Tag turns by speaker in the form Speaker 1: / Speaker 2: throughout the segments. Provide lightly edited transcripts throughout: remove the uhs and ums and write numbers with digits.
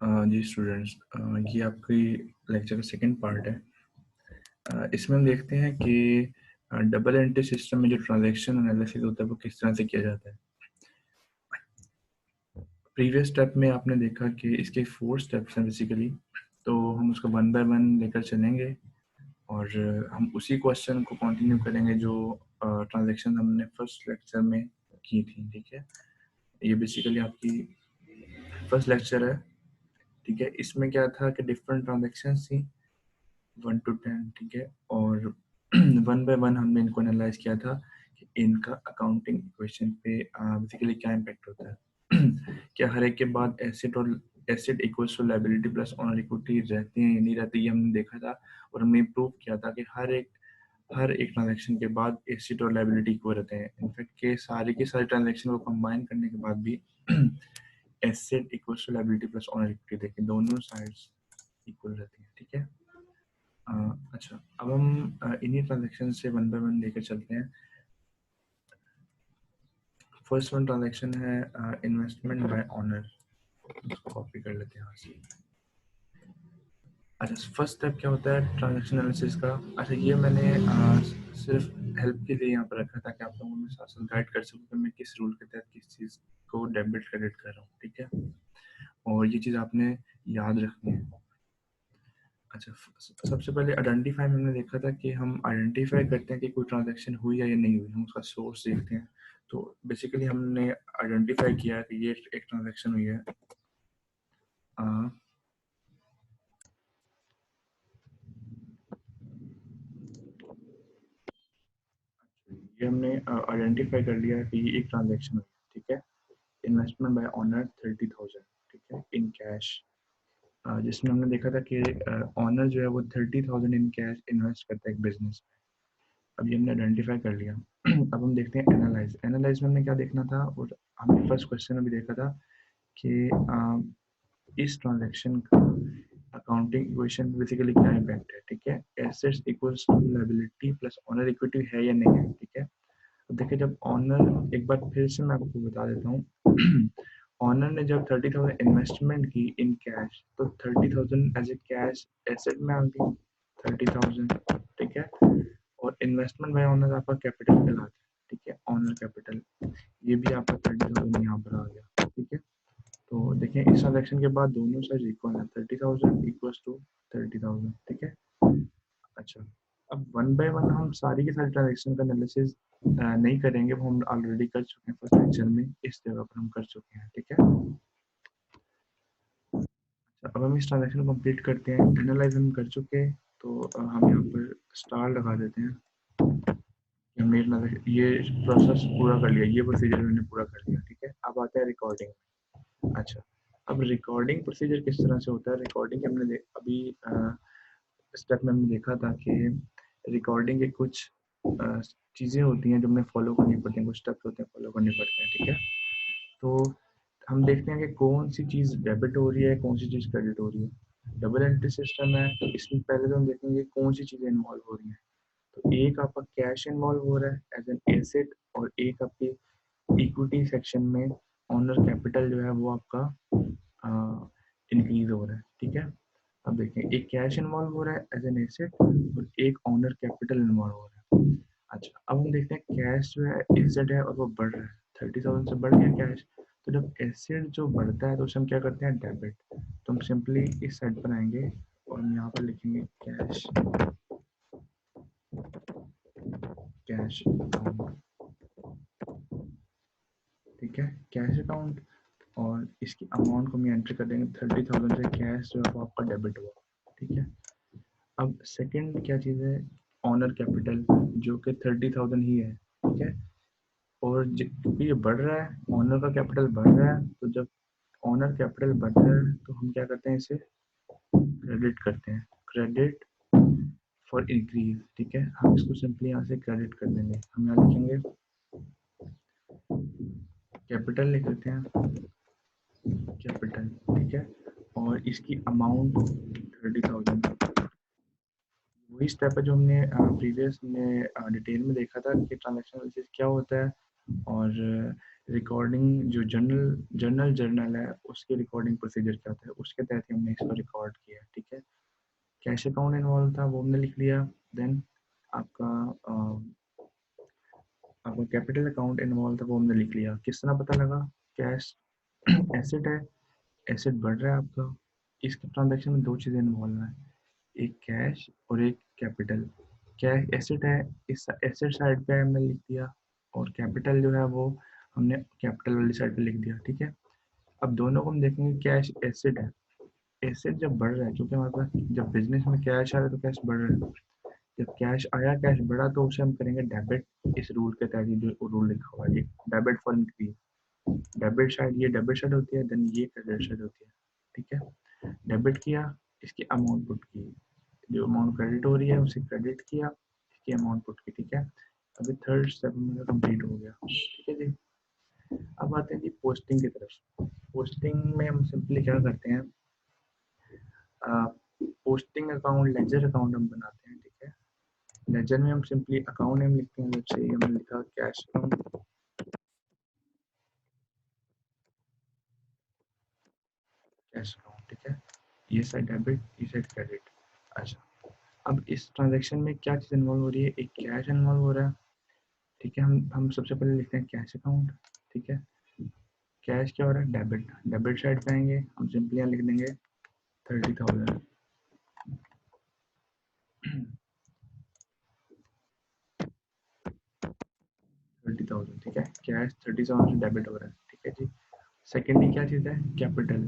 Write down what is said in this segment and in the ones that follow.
Speaker 1: जी students, ये आपकी lecture का सेकंड पार्ट है। इसमें हम देखते हैं कि डबल एंट्री सिस्टम में जो ट्रांजैक्शन एनालिसिस होता है वो किस तरह से किया जाता है। प्रीवियस स्टेप में आपने देखा कि इसके 4 स्टेप्स हैं बेसिकली, तो हम उसको वन बाय वन लेकर चलेंगे और हम उसी क्वेश्चन को कंटिन्यू करेंगे जो ट्रांजैक्शन हमने फर्स्ट लेक्चर में की थी। ठीक है, ये बेसिकली आपकी फर्स्ट लेक्चर है। ठीक है, इसमें क्या था कि डिफरेंट ट्रांजैक्शन थी 1 to 10। ठीक है, और वन बाय वन हमने इनको एनालाइज किया था कि इनका अकाउंटिंग इक्वेशन पे बेसिकली क्या इम्पैक्ट होता है। क्या हर एक के बाद एसेट और asset equals to liability plus owner equity रहती है या नहीं रहती, ये हमने देखा था और हमने प्रूव किया था कि हर एक ट्रांजैक्शन के बाद एसेट और लायबिलिटी इक्वल रहते हैं। इनफैक्ट के सारी ट्रांजैक्शन को कंबाइन करने के बाद भी asset equals to liability plus owner equity देखिए दोनों साइड्स इक्वल रहती है। ठीक है, अच्छा, अब हम इन्हीं ट्रांजैक्शन से वन बाय वन लेकर चलते हैं। फर्स्ट वन ट्रांजैक्शन है इन्वेस्टमेंट बाय ऑनर, उसको कॉपी कर लेते हैं यहाँ से। अच्छा, फर्स्ट स्टेप क्या होता है ट्रांजैक्शन एनालिसिस का। अच्छा, ये मैंने सिर्फ हेल्प के लिए यहाँ पर रखा था कि आप लोगों में साथ साथ गाइड कर सकूँ कि मैं किस रूल के तहत किस चीज़ को डेबिट क्रेडिट कर रहा हूँ। ठीक है, और ये चीज़ आपने याद रखनी है। अच्छा, सबसे पहले आइडेंटिफाई में हमने देखा था कि हम आइडेंटिफाई करते हैं कि कोई ट्रांजैक्शन हुई है या नहीं हुई, हम उसका सोर्स देखते हैं। तो बेसिकली हमने आइडेंटिफाई किया कि ये एक ट्रांजैक्शन हुई है। ये हमने आइडेंटिफाई कर लिया है कि ये एक ट्रांजैक्शन हुई है। ठीक है, इन्वेस्टमेंट बाय ऑनर 30,000। ठीक है, इन कैश, जिसमें हमने देखा था कि ऑनर जो है वो 30,000 इन कैश इन्वेस्ट करता है एक बिजनेस। अब ये हमने आइडेंटिफाई कर लिया। अब हम देखते हैं एनालाइज। एनालाइज में हमने क्या देखना था, और हमने फर्स्ट क्वेश्चन में भी देखा था कि इस ट्रांजैक्शन का अकाउंटिंग इक्वेशन बेसिकली क्या इम्पैक्ट है। ठीक है, assets equals to liability plus owner equity है या नहीं है। ठीक है, तो देखिए जब ऑनर, एक बार फिर से मैं आपको बता देता हूँ ऑनर ने जब 30,000 इन्वेस्टमेंट की इन कैश, तो 30,000 एज ए कैश एसेट में आ गई 30,000। ठीक है, और इन्वेस्टमेंट बाय ऑनर आपका कैपिटल कहलाता है। ठीक है, ऑनर कैपिटल, ये भी आपका 30,000 यहाँ पर आ गया। ठीक है, तो देखिए इस ट्रांजेक्शन के बाद दोनों साइड इक्वल है, 30,000 इक्वल्स टू 30,000। ठीक है, अच्छा, अब वन बाय वन हम सारी की सारी ट्रांजेक्शन का एनालिसिस नहीं करेंगे, वो हम ऑलरेडी कर चुके हैं फर्स्ट लेक्चर में, इस जगह पर हम कर चुके हैं। ठीक है, अब हम इस ट्रांजेक्शन को कंप्लीट करते हैं। एनालाइज हम कर चुके हैं, तो हम यहाँ पर स्टार लगा देते हैं। हमने ये प्रोसेस पूरा कर लिया, ये प्रोसीजर मैंने पूरा कर लिया। ठीक है, अब आता है रिकॉर्डिंग। अच्छा, अब रिकॉर्डिंग प्रोसीजर किस तरह से होता है। रिकॉर्डिंग हमने अभी स्टेप में हमने देखा था कि रिकॉर्डिंग के कुछ चीज़ें होती हैं जो हमें फॉलो करनी पड़ती हैं, कुछ स्टेप्स होते हैं फॉलो करने पड़ते हैं। ठीक है, तो हम देखते हैं कि कौन सी चीज़ डेबिट हो रही है, कौन सी चीज़ क्रेडिट हो रही है। डबल एंट्री सिस्टम है, तो इसमें पहले तो हम देखेंगे कौन सी चीज़ें इन्वॉल्व हो रही हैं। तो एक आपका कैश इन्वॉल्व हो रहा है एज एन एसेट, और एक आपकी इक्विटी सेक्शन में ऑनर कैपिटल जो है वो आपका इंक्रीज हो रहा है। ठीक है, अब देखें एक कैश इन्वॉल्व हो रहा है एज एन एसेट और एक ऑनर कैपिटल इन्वॉल्व हो रहा है। अच्छा, अब हम देखते हैं कैश जो है एसेट है और वो बढ़ रहा है, 30,000 से बढ़ गया कैश। तो जब एसेट जो बढ़ता है तो उसे हम क्या करते हैं, डेबिट। तो हम सिंपली इस साइड पर आएंगे और हम यहाँ पर लिखेंगे कैश, कैश अकाउंट। ठीक है, कैश अकाउंट, और इसकी अमाउंट को हम एंटर कर देंगे 30,000 से कैश जो है वो आपका डेबिट हुआ। ठीक है, अब सेकंड क्या चीज़ है, ऑनर कैपिटल, जो कि 30,000 ही है। ठीक है, और क्योंकि ये बढ़ रहा है, ऑनर का कैपिटल बढ़ रहा है, तो जब ऑनर कैपिटल बढ़ रहा है तो हम क्या करते हैं, इसे क्रेडिट करते हैं, क्रेडिट फॉर इंक्रीज। ठीक है, हम इसको सिंपली यहाँ से क्रेडिट कर देंगे। हम यहाँ लिखेंगे कैपिटल, लिख देते हैं कैपिटल। ठीक है, और इसकी अमाउंट 30,000। वही स्टेप है जो हमने प्रीवियस में डिटेल में देखा था कि ट्रांजैक्शन एनालिसिस क्या होता है। और रिकॉर्डिंग जो जर्नल है उसकी रिकॉर्डिंग प्रोसीजर क्या होता है उसके तहत ही हमने इसको रिकॉर्ड किया, ठीक है। कैश अकाउंट इन्वॉल्व था वो हमने लिख लिया। देन आपका आपका कैपिटल अकाउंट इन्वॉल्व था वो हमने लिख लिया। किस तरह पता लगा? कैश एसेट है, एसेट बढ़ रहा है आपका। इसके ट्रांजैक्शन में दो चीज़ें इन्वॉल्व हैं, एक कैश और एक कैपिटल। कैश एसेट है, इस एसेट साइड पे हमने लिख दिया, और कैपिटल जो है वो हमने कैपिटल वाली साइड पे लिख दिया, ठीक है। अब दोनों को हम देखेंगे, कैश एसेट है, एसेट जब बढ़ रहा है क्योंकि हमारे पास जब बिजनेस में कैश आ रहा है तो कैश बढ़ रहा है। जब कैश आया, कैश बढ़ा, तो उसे हम करेंगे डेबिट। इस रूल के तहत जो रूल लिखा हुआ है, debit for increase. Debit side, ये डेबिट साइड होती है, देन ये क्रेडिट साइड होती है, ठीक है। डेबिट किया, इसकी अमाउंट पुट की, जो अमाउंट क्रेडिट हो रही है उसे क्रेडिट किया, इसकी अमाउंट पुट की, ठीक है। अभी थर्ड स्टेप मेरा कंप्लीट हो गया, ठीक है जी। अब आते हैं जी पोस्टिंग की तरफ। पोस्टिंग में हम सिंपली क्या करते हैं, पोस्टिंग अकाउंट, लेजर अकाउंट हम बनाते हैं, ठीक है। लेजर में हम सिंपली अकाउंट नेम लिखते हैं, जैसे हमने लिखा कैश अकाउंट, कैश अकाउंट, ठीक है। ये साइड डेबिट, ये साइड क्रेडिट। अच्छा, अब इस ट्रांजैक्शन में क्या चीज़ इन्वॉल्व हो रही है? एक कैश इन्वॉल्व हो रहा है, ठीक है। हम सबसे पहले लिखते हैं कैश अकाउंट, ठीक है। कैश क्या हो रहा है? डेबिट। डेबिट साइड पे आएंगे, हम सिंपली यहाँ लिख देंगे 30,000, 30,000, ठीक है। कैश 30,000 डेबिट हो रहा है, ठीक है जी। सेकेंडली क्या चीज़ है? कैपिटल।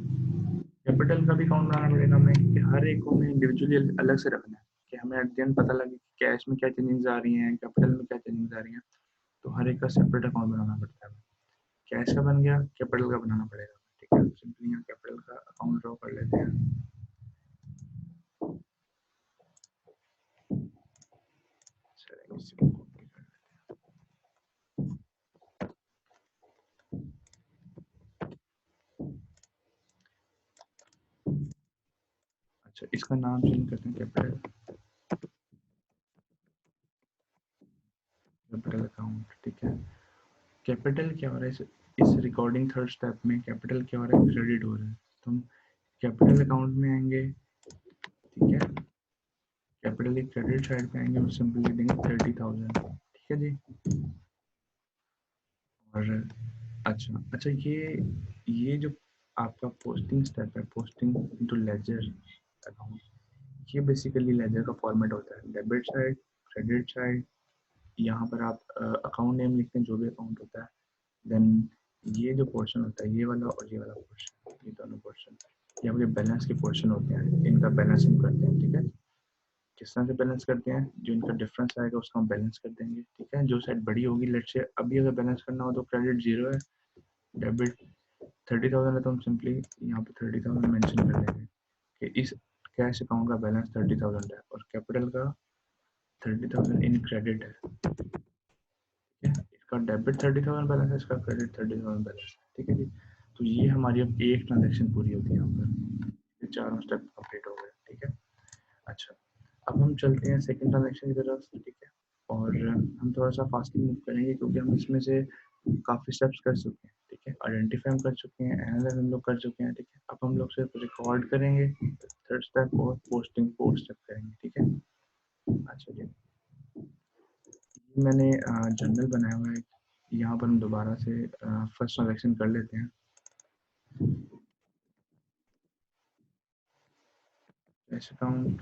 Speaker 1: कैपिटल का भी अकाउंट बनाना पड़ेगा हमें, कि हर एक को हमें इंडिविजुअली अलग से रखना है, कि हमें एट द एंड पता लगे कि कैश में क्या चेंजिंग्स आ रही हैं, कैपिटल में क्या चेंजिंग्स आ रही हैं। तो हर एक का सेपरेट अकाउंट बनाना पड़ता है। कैश का बन गया, कैपिटल का बनाना पड़ेगा, ठीक है। सिंपली यहाँ कैपिटल का अकाउंट ड्रॉ कर लेते हैं। चलिए, इसी को copy कर लेते हैं। अच्छा, इसका नाम चेंज करते हैं, कैपिटल, कैपिटल अकाउंट, ठीक है। कैपिटल क्या हो रहा है इस रिकॉर्डिंग थर्ड स्टेप में? कैपिटल क्या हो रहा है? क्रेडिट हो रहा है। तो हम कैपिटल अकाउंट में आएंगे, ठीक है। कैपिटल की क्रेडिट साइड पे आएंगे, हम सिंपली लिख देंगे 30,000, ठीक है जी। और अच्छा अच्छा, ये जो आपका पोस्टिंग स्टेप है, पोस्टिंग इनटू लेजर अकाउंट, ये बेसिकली लेजर का फॉर्मेट होता है। डेबिट साइड, क्रेडिट साइड, यहाँ पर आप अकाउंट नेम लिखते हैं जो भी अकाउंट होता है। देन ये जो पोर्शन होता है, ये वाला और ये वाला पोर्शन, ये दोनों पोर्शन, ये आपके बैलेंस के पोर्शन होते हैं, इनका बैलेंस हम करते हैं, ठीक है। किस तरह से बैलेंस करते हैं? जो इनका डिफरेंस आएगा उसका हम बैलेंस कर देंगे, ठीक है। जो साइड बड़ी होगी, लेट से अभी अगर बैलेंस करना हो तो क्रेडिट 0 है, डेबिट 30,000 है, तो हम सिंपली यहाँ पे 30,000 मेंशन कर देंगे कि इस कैश अकाउंट का बैलेंस 30,000 है, और कैपिटल का 30,000 इन क्रेडिट है, ठीक है। इसका डेबिट 30,000 बैलेंस है, इसका क्रेडिट 30,000 बैलेंस है, ठीक है जी। तो ये हमारी अब एक ट्रांजेक्शन पूरी होती है यहाँ पर, ये चारों स्टेप कंप्लीट हो गए, ठीक है। अच्छा, अब हम चलते हैं सेकंड ट्रांजेक्शन की तरफ, ठीक है। और हम थोड़ा सा फास्टली मूव करेंगे क्योंकि हम इसमें से काफ़ी स्टेप्स कर चुके हैं, ठीक है। आइडेंटिफाई हम कर चुके हैं, एनालाइज हम लोग कर चुके हैं, ठीक है। अब हम लोग सिर्फ रिकॉर्ड करेंगे थर्ड स्टेप, और पोस्टिंग फोर्थ स्टेप करेंगे, ठीक है। अच्छा जी, मैंने जर्नल बनाया हुआ है, यहाँ पर हम दोबारा से फर्स्ट ट्रांजेक्शन कर लेते हैं। कैश अकाउंट,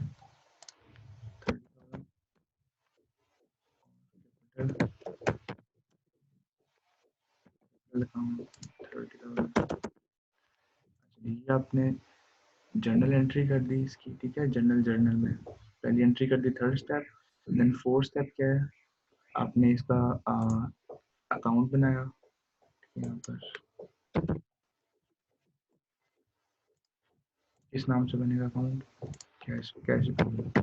Speaker 1: अकाउंट 30,000, ये आपने जर्नल एंट्री कर दी इसकी, ठीक है। जर्नल में पहली एंट्री कर दी third step. Then fourth step क्या है? आपने इसका अकाउंट बनाया, यहाँ पर इस नाम से बनेगा account, cash cash account,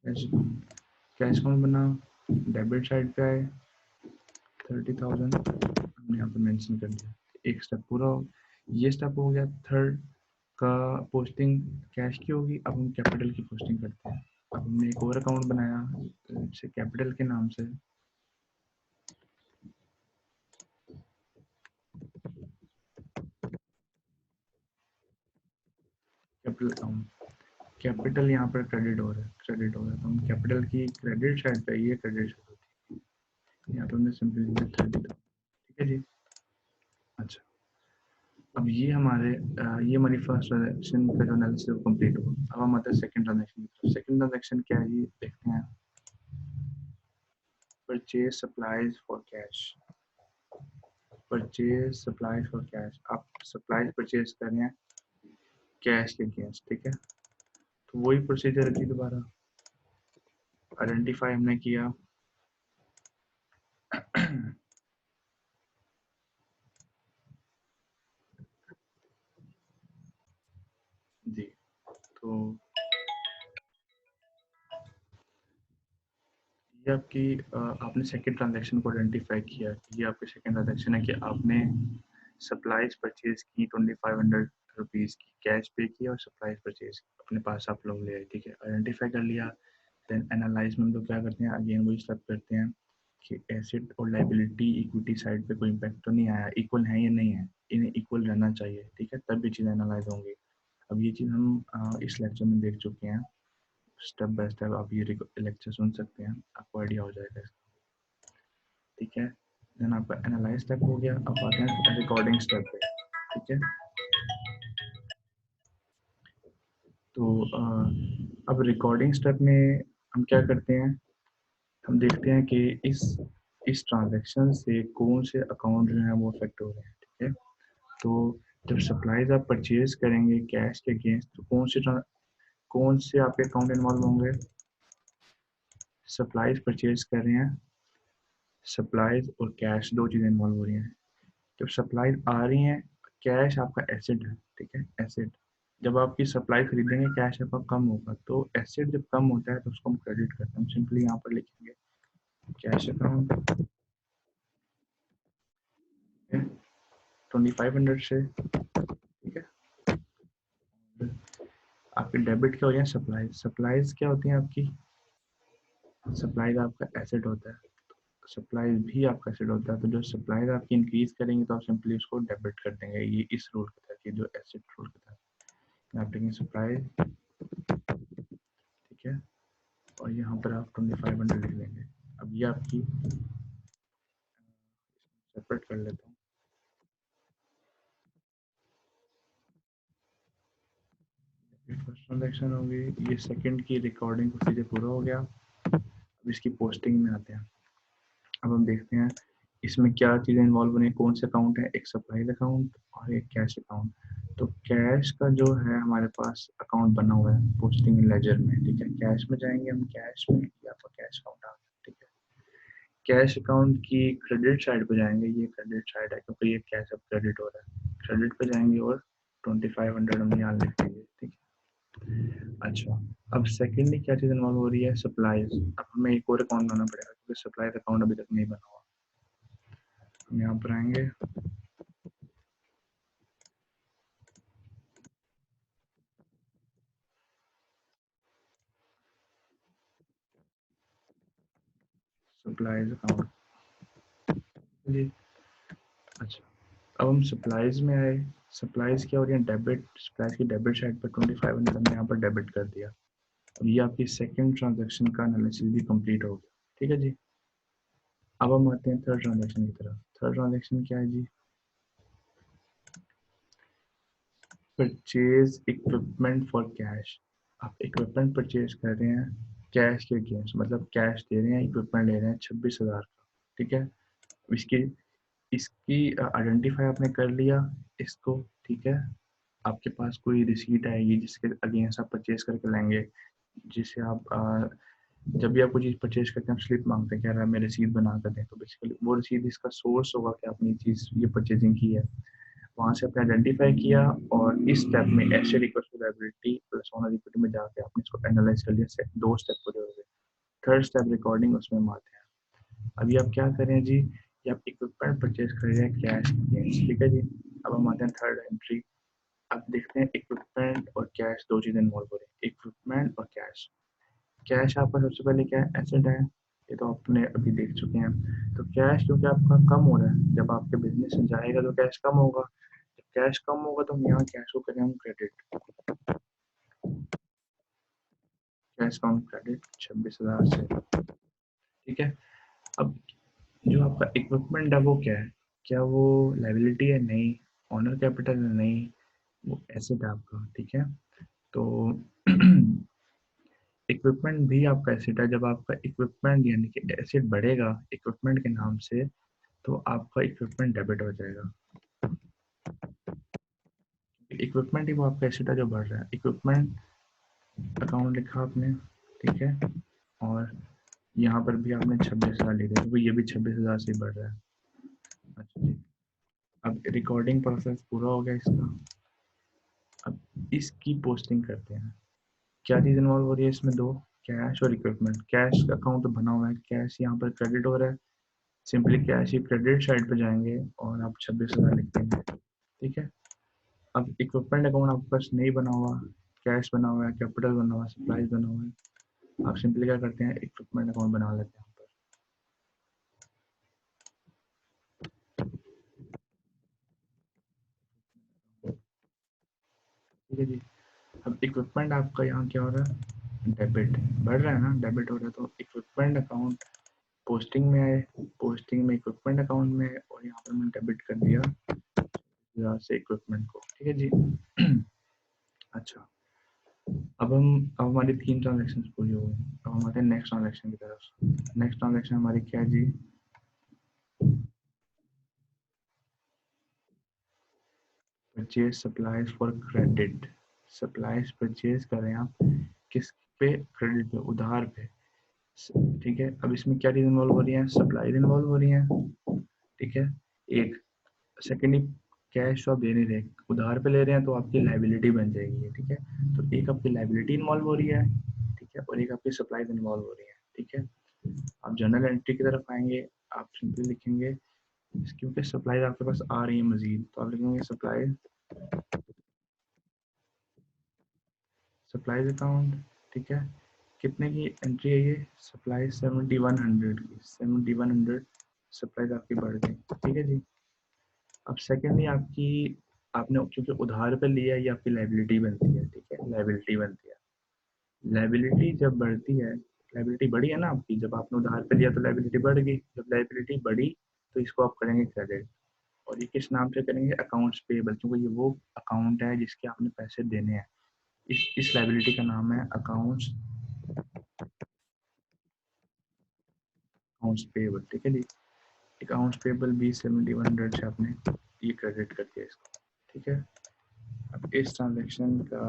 Speaker 1: cash account, cash account बना। डेबिट साइड पे आए, 30,000 हमने यहाँ पे मेंशन कर दिया। एक स्टेप पूरा ये स्टेप हो गया थर्ड का। पोस्टिंग कैश की होगी, अब हम कैपिटल की पोस्टिंग करते हैं। अब हमने एक और अकाउंट बनाया जैसे कैपिटल के नाम से, कैपिटल अकाउंट, कैपिटल यहाँ पर क्रेडिट हो रहा है, क्रेडिट हो रहा है, तो हम कैपिटल की क्रेडिट साइड पे, ये क्रेडिट साइड होती है, यहाँ पे हमने सिंपली 30, ठीक है जी। अच्छा, अब ये हमारे ये हमारी फर्स्ट ट्रांजेक्शन का जो एनालिसिस कंप्लीट हुआ। अब हम आते हैं सेकंड ट्रांजेक्शन की तरफ। सेकंड ट्रांजेक्शन क्या है जी, देखते हैं। Purchase supplies for cash, purchase supplies for cash, आप सप्लाईज परचेज कर रहे हैं कैश के अगेंस्ट, ठीक है। तो वही प्रोसीजर है दोबारा, आइडेंटिफाई हमने किया जी। तो ये आपकी आपने सेकंड ट्रांजैक्शन को आइडेंटिफाई किया, ये आपकी सेकंड ट्रांजैक्शन है कि आपने सप्लाईज परचेज की 2500 रुपीज़ की, कैश पे किया और सप्लाईज परचेज अपने पास आप लोग ले आए, ठीक है। आइडेंटिफाई कर लिया, देन एनालाइज में हम लोग क्या करते हैं, अगेन वही स्टेप करते हैं कि एसेट और लाइबिलिटी इक्विटी साइड पे कोई इम्पैक्ट तो नहीं आया, इक्वल है या नहीं है, इन्हें इक्वल रहना चाहिए, ठीक है, तब ये चीज़ एनालाइज होंगी। अब ये चीज़ हम इस लेक्चर में देख चुके हैं, स्टेप बाय स्टेप आप ये लेक्चर सुन सकते हैं, आपको आइडिया हो जाएगा इसका, ठीक है। देन आपका एनालाइज स्टेप हो गया, अब आते हैं रिकॉर्डिंग स्टेप पे, ठीक है। तो अब रिकॉर्डिंग स्टेप में हम क्या करते हैं, हम देखते हैं कि इस ट्रांजैक्शन से कौन से अकाउंट जो है वो अफेक्ट हो रहे हैं, ठीक है। तो जब सप्लाईज आप परचेज करेंगे कैश के अगेंस्ट, तो कौन से आपके अकाउंट इन्वॉल्व होंगे, सप्लाईज परचेज कर रहे हैं, सप्लाईज और कैश दो चीज़ें इन्वॉल्व हो रही हैं। जब सप्लाईज आ रही हैं, कैश आपका एसेट है, ठीक है, एसेट। जब आपकी सप्लाई खरीदेंगे कैश आपका कम होगा, तो एसेट जब कम होता है तो उसको हम क्रेडिट करते हैं, हम सिंपली यहाँ पर लिखेंगे कैश अकाउंट 2500 से, ठीक है। आपकी डेबिट क्या हो रही है, सप्लाईज, सप्लाईज क्या होती है आपकी, सप्लाईज आपका एसेट होता है, सप्लाईज भी आपका एसेट होता है। तो जो सप्लाईज आपकी इंक्रीज करेंगे तो आप सिंपली उसको डेबिट कर देंगे, ये इस रूल के तहत, ये जो एसेट रूल के तहत आप देखेंगे सप्लाईज, ठीक है, और यहाँ पर आप 2500 लिख लेंगे। अब ये आपकी सेपरेट कर लेता हूँ, ये फर्स्ट ट्रांजेक्शन होगी, ये सेकंड की रिकॉर्डिंग प्रोसीजर पूरा हो गया। अब इसकी पोस्टिंग में आते हैं। अब हम देखते हैं इसमें क्या चीज़ें इन्वॉल्व होनी है, कौन से अकाउंट है, एक सप्लाई अकाउंट और एक कैश अकाउंट। तो कैश का जो है हमारे पास अकाउंट बना हुआ है पोस्टिंग लेजर में, ठीक है। कैश में जाएंगे हम, कैश में ये आपका कैश अकाउंट आ गया, ठीक है। कैश अकाउंट की क्रेडिट साइड पे जाएंगे, ये क्रेडिट साइड है क्योंकि ये कैश अब क्रेडिट हो रहा है, क्रेडिट पे जाएंगे और 2500 हम यहाँ लिख देंगे, ठीक है। अच्छा, अब सेकेंडली क्या चीज़ इन्वॉल्व हो रही है, सप्लाईज। अब हमें एक और अकाउंट बनाना पड़ेगा क्योंकि सप्लाईज अकाउंट अभी तक नहीं बना हुआ। हम यहाँ पर आएंगे, सप्लाईज अकाउंट जी। अच्छा, अब हम सप्लाईज में आए, सप्लाईज क्या हो रही है, डेबिट, सप्लाईज की डेबिट साइड पर 2500 हमने यहाँ पर डेबिट कर दिया। अब ये आपकी सेकंड ट्रांजैक्शन का एनालिसिस भी कंप्लीट हो गया, ठीक है जी। अब हम आते हैं थर्ड ट्रांजैक्शन की तरफ। थर्ड ट्रांजैक्शन क्या है जी, परचेज इक्विपमेंट फॉर कैश। आप इक्विपमेंट परचेज कर रहे हैं कैश के अगेंस्ट, मतलब कैश दे रहे हैं, इक्विपमेंट ले रहे हैं 26,000 का, ठीक है। इसकी इसकी आइडेंटिफाई आपने कर लिया इसको, ठीक है। आपके पास कोई रिसीट आएगी जिसके अगेंस्ट आप परचेज करके लाएंगे, जिसे आप जब भी आप कोई चीज़ परचेज करते हैं आप स्लिप मांगते हैं, कह रहा है मैं रिसीट बना कर दें, तो बेसिकली वो रिसीट इसका सोर्स होगा कि आपने चीज़ ये परचेजिंग की है। वहाँ से आपने आइडेंटिफाई किया और इस स्टेप में asset equal to liability plus owner equity में जाके आपने इसको एनालाइज कर लिया, दो स्टेप पूरे हो गए। थर्ड स्टेप रिकॉर्डिंग, उसमें हम आते हैं। अभी आप क्या करें जी, ये आप इक्विपमेंट परचेज कर रहे हैं कैश अगेंस्ट, ठीक है जी। अब हम आते हैं थर्ड एंट्री। अब देखते हैं इक्विपमेंट और कैश दो चीज़ें इन्वॉल्व हो रही है, इक्विपमेंट और कैश। कैश आपका सबसे पहले क्या है, एसेट है, ये तो आपने अभी देख चुके हैं। तो कैश क्योंकि आपका कम हो रहा है, जब आपके बिजनेस में जाएगा तो कैश कम होगा, जब कैश कम होगा तो हम यहाँ कैश को करें हम क्रेडिट, कैश अकाउंट क्रेडिट 26,000 से, ठीक है। अब जो आपका इक्विपमेंट है वो क्या है, क्या वो लाइबिलिटी है? नहीं। ऑनर कैपिटल है? नहीं, वो एसेट है आपका, ठीक है। तो इक्विपमेंट भी आपका एसेट है। जब आपका इक्विपमेंट यानी कि एसेट बढ़ेगा इक्विपमेंट के नाम से, तो आपका इक्विपमेंट डेबिट हो जाएगा। इक्विपमेंट ही वो आपका एसेट है जो बढ़ रहा है। इक्विपमेंट अकाउंट लिखा आपने, ठीक है, और यहाँ पर भी आपने 26,000 लिखे, तो ये भी 26,000 से बढ़ रहा है। अच्छा जी, अब रिकॉर्डिंग प्रोसेस पूरा हो गया इसका। अब इसकी पोस्टिंग करते हैं। क्या चीज़ इन्वॉल्व हो रही है इसमें? दो, कैश और इक्विपमेंट। कैश अकाउंट बना हुआ है, कैश यहाँ पर क्रेडिट हो रहा है, सिंपली कैश ही क्रेडिट साइड पे जाएंगे और आप 26,000 लिख देंगे, ठीक है। अब इक्विपमेंट अकाउंट आपके पास नहीं बना हुआ, कैश बना हुआ है, कैपिटल बना हुआ है, सप्लाईज बना हुआ है, आप सिंपली क्या करते हैं, इक्विपमेंट अकाउंट बना लेते हैं यहाँ पर, ठीक है जी। अब इक्विपमेंट आपका यहाँ क्या हो रहा है, डेबिट बढ़ रहा है ना, डेबिट हो रहा है, तो इक्विपमेंट अकाउंट पोस्टिंग में आए, पोस्टिंग में इक्विपमेंट अकाउंट में, और यहाँ पर मैंने डेबिट कर दिया यहाँ से इक्विपमेंट को, ठीक है जी। अच्छा, अब हमारी 3 ट्रांजेक्शन पूरी हो गई। अब हम आते हैं नेक्स्ट ट्रांजेक्शन की तरफ। नेक्स्ट ट्रांजेक्शन हमारी क्या है जी, purchase supplies for credit. Supplies purchase कर रहे हैं आप किस पे, क्रेडिट पे, उधार पे, ठीक है। अब इसमें क्या चीज इन्वॉल्व हो रही है, सप्लाईज इन्वॉल्व हो रही है, ठीक है। एक सेकेंडली कैश तो आप दे नहीं रहे, उधार पे ले रहे हैं, तो आपकी लाइबिलिटी बन जाएगी, ठीक है। तो एक आपकी लाइबिलिटी इन्वॉल्व हो रही है, ठीक है, और एक आपकी सप्लाईज इन्वॉल्व हो रही है, ठीक है। आप जर्नल एंट्री की तरफ आएंगे, आप सिंपली लिखेंगे, क्योंकि सप्लाईज आपके पास आ रही है मजीद, तो आप लिखेंगे सप्लाईज अकाउंट, ठीक है। कितने की एंट्री है ये, सप्लाई 7100 की, 7100 सप्लाईज आपकी बढ़ गई, ठीक है जी। अब सेकेंडली आपकी, आपने क्योंकि उधार पे लिया, ये आपकी लाइबिलिटी बनती है, ठीक है, लाइबिलिटी बनती है। लाइबिलिटी जब बढ़ती है, लाइबिलिटी बढ़ी है ना आपकी, जब आपने उधार पे लिया तो लाइबिलिटी बढ़ गई, जब लाइबिलिटी बढ़ी तो इसको आप करेंगे क्रेडिट, और ये किस नाम से करेंगे, अकाउंट्स पेबल, क्योंकि ये वो अकाउंट है जिसके आपने पैसे देने हैं। इस लाइबिलिटी का नाम है अकाउंट्स पेबल, ठीक है जी। अकाउंट्स पेबल भी 7100 से आपने ये क्रेडिट कर दिया इसको, ठीक है। अब इस ट्रांजेक्शन का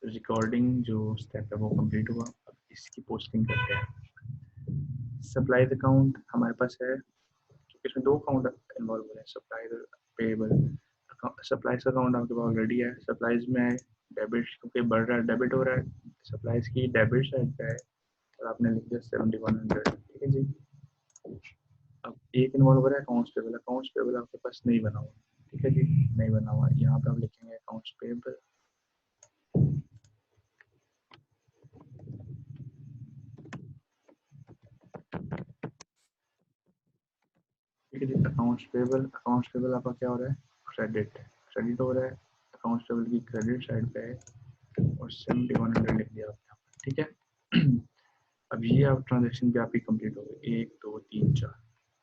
Speaker 1: रिकॉर्डिंग जो स्टेप है वो कंप्लीट हुआ। अब इसकी पोस्टिंग करते हैं। सप्लाईज अकाउंट हमारे पास है, क्योंकि इसमें 2 अकाउंट इन्वॉल्व हो रहे हैं, सप्लाईज पेबल। सप्लाईज अकाउंट आपके पास ऑलरेडी है, सप्लाईज में डेबिट क्योंकि बढ़ रहा है, डेबिट हो रहा है, सप्लाईज की डेबिट साइड पे है, और आपने लिख दिया 7100, ठीक है जी। अब एक इन्वॉल्व हो रहा है अकाउंट्स पेबल, अकाउंट्स पेबल आपके पास नहीं बना हुआ, ठीक है जी, नहीं बना हुआ। यहाँ पे आप लिखेंगे अकाउंट्स पेबल, ठीक है जी। अकाउंट्स पेबल आपका क्या हो रहा है, क्रेडिट, क्रेडिट हो रहा है, अकाउंट्स पेबल की क्रेडिट साइड पे है, और 7100 लिख दिया आपने, ठीक है। अब ये आप ट्रांजेक्शन भी आपकी कंप्लीट हो गई, 1 2 3 4।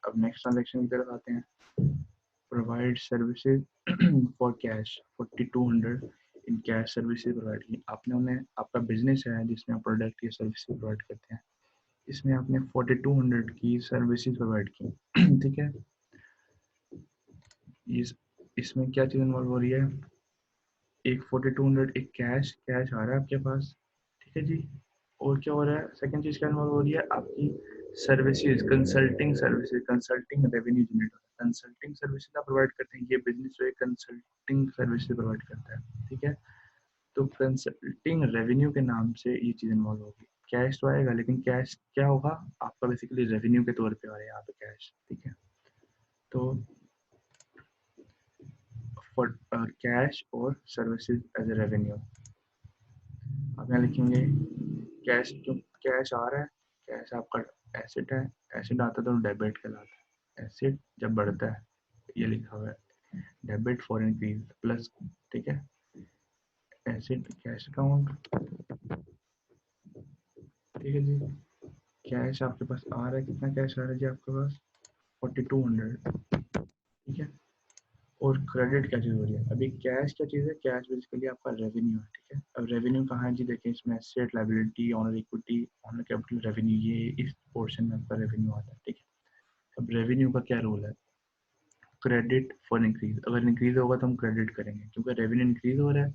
Speaker 1: अब नेक्स्ट ट्रांजेक्शन की तरफ आते हैं। Provide services for cash 4200 in cash services provide की, आपने उन्हें, आपका बिजनेस है जिसमें आप प्रोडक्ट या सर्विसेज प्रोवाइड करते हैं, इसमें आपने 4200 की सर्विसेज प्रोवाइड की, ठीक है। इसमें क्या चीज़ इन्वॉल्व हो रही है, एक 4200 एक कैश, कैश आ रहा है आपके पास, ठीक है जी। और क्या हो रहा है, सेकंड चीज़ क्या इन्वॉल्व हो रही है, आपकी सर्विसेज, कंसल्टिंग रेवेन्यू जनरेट हो रहा है, कंसल्टिंग सर्विसेज आप प्रोवाइड करते हैं, ये बिजनेस जो है कंसल्टिंग सर्विसेज प्रोवाइड करता है, ठीक है। तो कंसल्टिंग रेवेन्यू के नाम से ये चीज़ इन्वॉल्व होगी। कैश तो आएगा, लेकिन कैश क्या होगा आपका, बेसिकली रेवेन्यू के तौर पे आ रहा है यहाँ पे कैश, ठीक है। तो फॉर कैश और सर्विसेज एज ए रेवेन्यू, आप यहाँ लिखेंगे कैश, जो कैश आ रहा है, कैश आपका एसेट है, एसेट आता है तो डेबिट कहलाता है, एसेट जब बढ़ता है, ये लिखा हुआ है डेबिट फॉर इंक्रीज प्लस, ठीक है, एसेट कैश अकाउंट, ठीक है जी। कैश आपके पास आ रहा है, कितना कैश आ रहा है जी आपके पास? 4200, ठीक है। और क्रेडिट क्या चीज़ हो रही है? अभी कैश क्या चीज़ है? कैश बेसिकली आपका रेवेन्यू है, ठीक है। अब रेवेन्यू कहाँ है जी? देखिए इसमें asset, liability, owner equity, owner capital, revenue, ये इस पोर्शन में आपका रेवेन्यू आता है, ठीक है। अब रेवेन्यू का क्या रोल है? Credit for increase. अगर इंक्रीज होगा तो हम क्रेडिट करेंगे, क्योंकि रेवेन्यू इंक्रीज हो रहा है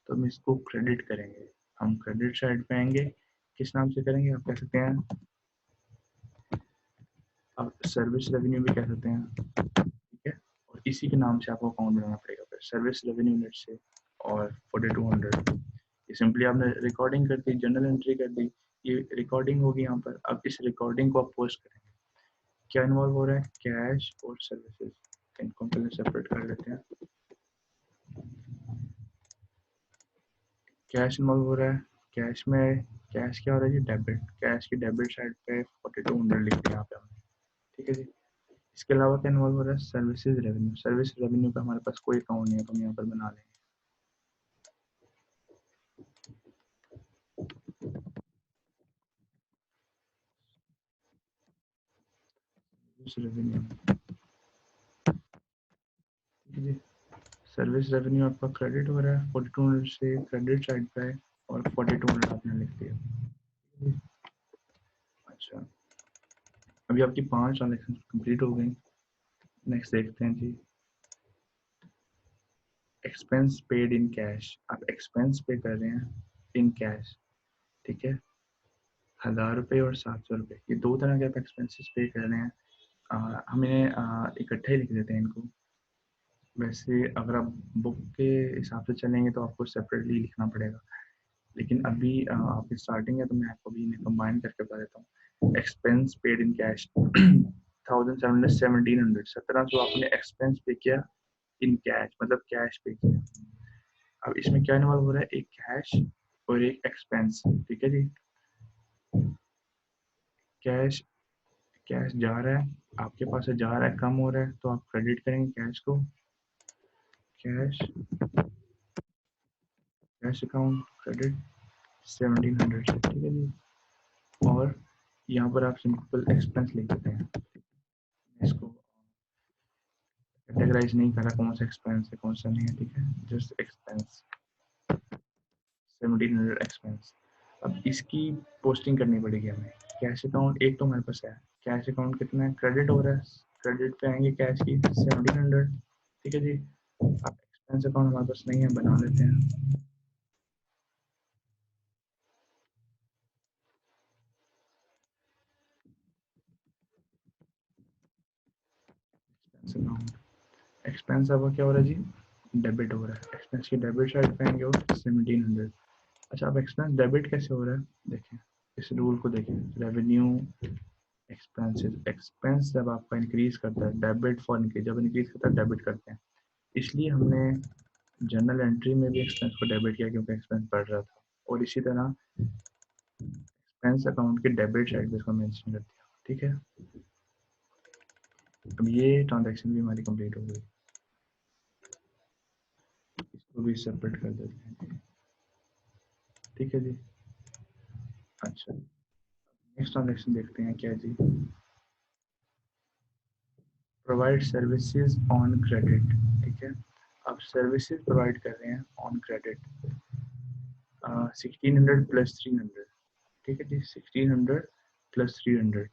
Speaker 1: तो हम इसको क्रेडिट करेंगे। हम क्रेडिट साइड पे आएंगे, किस नाम से करेंगे? आप कह सकते हैं, आप सर्विस रेवेन्यू भी कह सकते हैं, ठीक है। और इसी के नाम से आपको अकाउंट बनाना पड़ेगा, फिर सर्विस रेवेन्यू यूनिट से। और 4200 ये सिंपली आपने रिकॉर्डिंग कर दी, जर्नल एंट्री कर दी, ये रिकॉर्डिंग होगी यहाँ पर। अब इस रिकॉर्डिंग को आप पोस्ट करेंगे। क्या इन्वॉल्व हो रहा है? कैश और सर्विसेज। इनको पहले सेपरेट कर लेते हैं। कैश इन्वॉल्व हो रहा है, कैश में कैश क्या हो रहा है जी? डेबिट। कैश की डेबिट साइड पे 4200 लिख दिया यहाँ पे हमने, ठीक है जी। इसके अलावा क्या इन्वॉल्व हो रहा है? Services revenue. सर्विस रेवेन्यू का हमारे पास कोई अकाउंट नहीं है तो हम यहाँ पर बना लेंगे रेवेन्यू, ठीक है जी। सर्विस रेवेन्यू आपका क्रेडिट हो रहा है, 4200 से क्रेडिट साइड पे है, और 4200 आपने लिख दिया। अच्छा, अभी आपकी 5 ट्रांजेक्शन कंप्लीट हो गई। नेक्स्ट देखते हैं जी, एक्सपेंस पेड इन कैश। आप एक्सपेंस पे कर रहे हैं इन कैश, ठीक है। 1000 रुपये और 700 रुपये, ये दो तरह के आप एक्सपेंसेस पे कर रहे हैं। हम इन्हें इकट्ठे ही लिख देते हैं इनको। वैसे अगर आप बुक के हिसाब से चलेंगे तो आपको सेपरेटली लिखना पड़ेगा, लेकिन अभी आपकी स्टार्टिंग है तो मैं आपको अभी इन्हें कंबाइन करके बता देता हूँ। एक्सपेंस पेड इन कैश 1700 1700 आपने एक्सपेंस पे किया इन कैश, मतलब कैश पे किया। अब इसमें क्या इन्वॉल्व हो रहा है? एक कैश और एक एक्सपेंस, ठीक है जी। कैश, कैश जा रहा है आपके पास से, जा रहा है, कम हो रहा है तो आप क्रेडिट करेंगे कैश को। कैश, कैश अकाउंट क्रेडिट 1700 से, ठीक है जी। और यहाँ पर आप सिंपल एक्सपेंस लिख देते हैं। इसको कैटेगराइज नहीं करा कौन सा एक्सपेंस है कौन सा नहीं है, ठीक है। Just expense 1700 expense. अब इसकी पोस्टिंग करनी पड़ेगी हमें। कैश अकाउंट एक तो हमारे पास है, कैश अकाउंट कितना है? क्रेडिट हो रहा है, क्रेडिट पे आएंगे कैश की 1700, ठीक है जी। अब एक्सपेंस अकाउंट हमारे पास नहीं है, बना लेते हैं एक्सपेंस अकाउंट। एक्सपेंस अब क्या हो रहा है जी? डेबिट हो रहा है। एक्सपेंस की डेबिट साइड पे आएंगे और 1700। अच्छा, अब एक्सपेंस डेबिट कैसे हो रहा है? देखें, इस रूल को देखें, रेवेन्यू एक्सपेंसेस। एक्सपेंस जब आपका इंक्रीज करता है, डेबिट फॉर इंक्रीज, जब इंक्रीज करता है डेबिट करते हैं, इसलिए हमने जर्नल एंट्री में भी एक्सपेंस को डेबिट किया क्योंकि एक्सपेंस बढ़ रहा था। और इसी तरह एक्सपेंस अकाउंट के डेबिट साइड पे इसको मेंशन कर दिया, ठीक है। अब ये ट्रांजैक्शन भी हमारी कंप्लीट हो गई, इसको भी सेपरेट कर देते हैं, ठीक है जी। अच्छा, नेक्स्ट ट्रांजैक्शन देखते हैं क्या जी। प्रोवाइड सर्विसेज ऑन क्रेडिट, ठीक है। आप सर्विसेज प्रोवाइड कर रहे हैं ऑन क्रेडिट, 1600 प्लस 300, ठीक है जी। 1600 प्लस 300।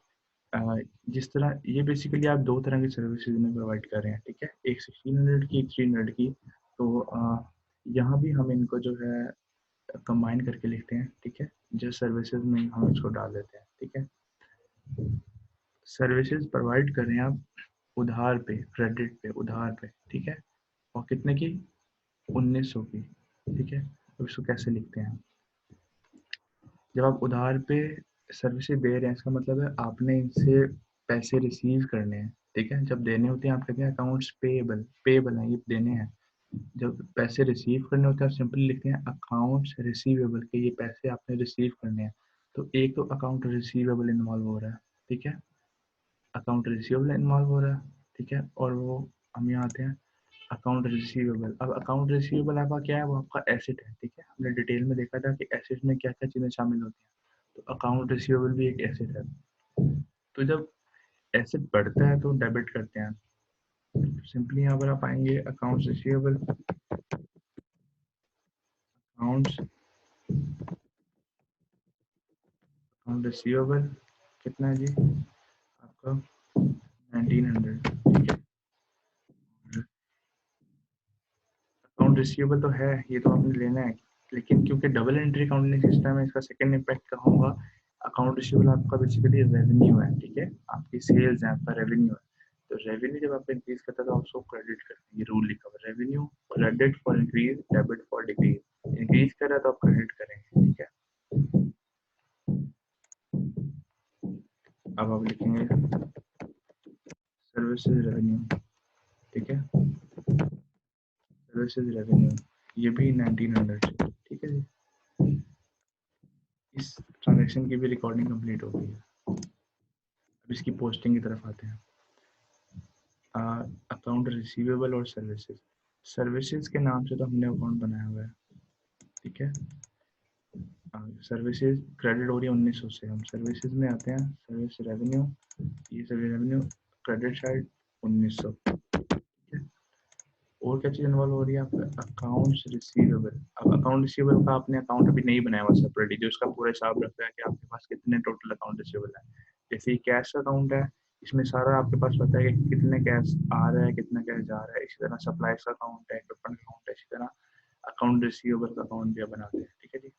Speaker 1: जिस तरह ये बेसिकली आप दो तरह की सर्विसेज में प्रोवाइड कर रहे हैं, ठीक है। एक 1600 की, एक 300 की। तो यहाँ भी हम इनको जो है कंबाइन करके लिखते हैं, ठीक है। जो सर्विसेज में हम इसको डाल देते हैं, ठीक है। सर्विसेज प्रोवाइड कर रहे हैं आप उधार पे, क्रेडिट पे, उधार पे, ठीक है। और कितने की? 1900 की, ठीक है। अब इसको कैसे लिखते हैं? जब आप उधार पे सर्विसेज दे रहे हैं, इसका मतलब है आपने इनसे पैसे रिसीव करने हैं, ठीक है। जब देने होते हैं आप कहते हैं अकाउंट्स पेएबल, पेएबल हैं, ये देने हैं। जब पैसे रिसीव करने होते हैं आप सिंपली लिखते हैं अकाउंट्स रिसीवेबल, के ये पैसे आपने रिसीव करने हैं। तो एक तो अकाउंट रिसीवेबल इन्वॉल्व हो रहा है, ठीक है। अकाउंट रिसीवेबल इन्वॉल्व हो रहा है, ठीक है। और वो हम यहाँ आते हैं अकाउंट रिसीवेबल। अब अकाउंट रिसीवेबल आपका क्या है? वो आपका एसेट है, ठीक है। हमने डिटेल में देखा था कि एसेट में क्या क्या चीज़ें शामिल होती हैं। तो अकाउंट रिसीवेबल भी एक एसेट है। तो जब एसेट बढ़ता है तो डेबिट करते हैं। सिंपली यहाँ पर आप आएंगे accounts receivable, accounts account receivable कितना है जी आपका 1900, ठीक है। अकाउंट रिसीवेबल तो है, ये तो आपने लेना है, लेकिन क्योंकि डबल एंट्री अकाउंटिंग सिस्टम है, इसका सेकंड इम्पैक्ट कहाँ होगा, अकाउंट रिसीवेबल आपका बेसिकली रेवेन्यू है, ठीक है, आपकी सेल्स है, आपका रेवेन्यू है। तो रेवेन्यू जब आप इंक्रीज करता है तो आप उसको क्रेडिट करते हैं, ये रूल लिखा हुआ है, revenue credit for increase, debit for decrease. Increase कर रहा है तो आप क्रेडिट करेंगे, ठीक है। अब आप लिखेंगे सर्विसेज रेवेन्यू, ठीक है, सर्विसेज रेवेन्यू, ये भी 1900, ठीक है जी। इस ट्रांजैक्शन की भी रिकॉर्डिंग कंप्लीट हो गई है। अब इसकी पोस्टिंग की तरफ आते हैं। अकाउंट रिसीवेबल और सर्विसेज, सर्विसेज के नाम से तो हमने अकाउंट बनाया हुआ है, ठीक है। सर्विसेज क्रेडिट हो रही है 1900 से, हम सर्विसेज में आते हैं, सर्विस रेवेन्यू, ये सर्विस रेवेन्यू क्रेडिट साइड 1900, ठीक है। और क्या चीज़ इन्वॉल्व हो रही है आपका, अकाउंट्स रिसीवेबल। अब अकाउंट रिसीवेबल का आपने अकाउंट अभी नहीं बनाया हुआ सेपरेटली, जो उसका पूरा हिसाब रख रहा है कि आपके पास कितने टोटल अकाउंट रिसीवेबल है। जैसे ये कैश अकाउंट है, इसमें सारा आपके पास पता है कि कितने कैश आ रहा है, कितना कैश जा रहा है। इसी तरह सप्लाईज का अकाउंट है, इक्विपमेंट अकाउंट है, इसी तरह अकाउंट रिसीवेबल का अकाउंट भी बनाते हैं, ठीक है जी।